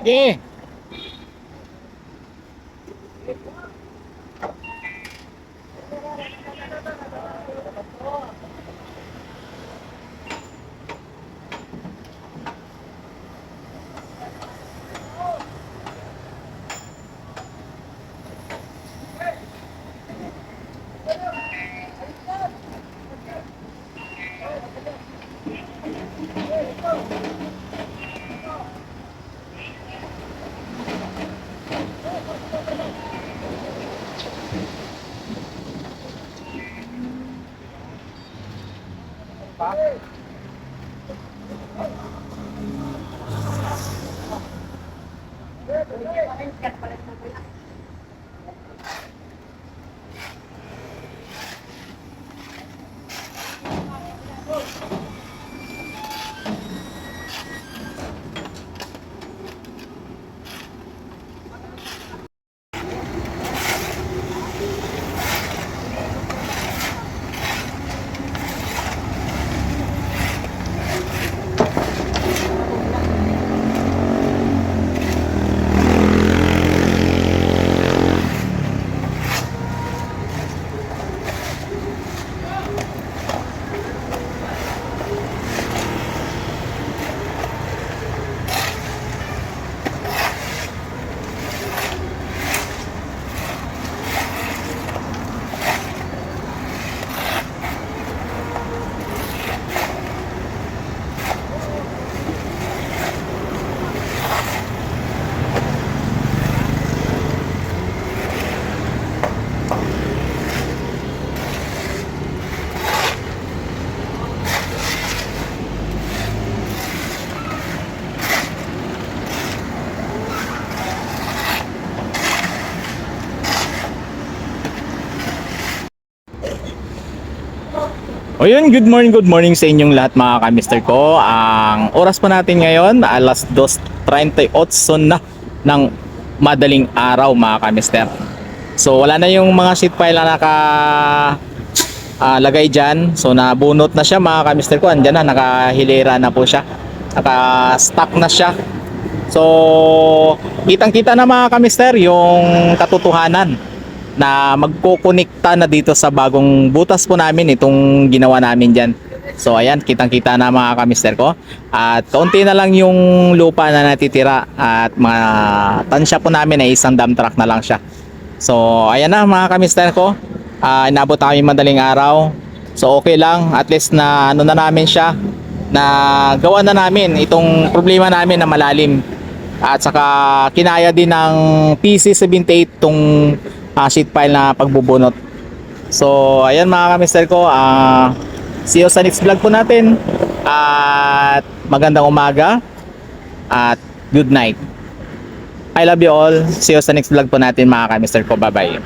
Sige. O yun, good morning sa inyong lahat mga ka-mister ko. Ang oras pa natin ngayon, alas 2:38 na ng madaling araw mga ka-mister. So wala na yung mga sheet pile na lagay dyan. So nabunot na siya mga ka-mister ko. Andyan na, nakahilera na po siya. Naka-stack na siya. So kitang-kita na mga ka-mister yung katotohanan na magkokonekta na dito sa bagong butas po namin itong ginawa namin dyan. So ayan, kitang-kita na mga ka-mister ko. At kaunti na lang yung lupa na natitira. At mga tansya po namin ay isang dump truck na lang siya. So ayan na mga ka-mister ko. Inabot kami madaling araw. So okay lang, at least na ano na namin siya, na gawa na namin itong problema namin na malalim. At saka kinaya din ng PC78 tong sheet pile na pagbubunot. So ayan mga ka-mister ko, see you sa next vlog po natin. At magandang umaga at good night. I love you all. See you sa next vlog po natin mga ka-mister ko. Bye bye.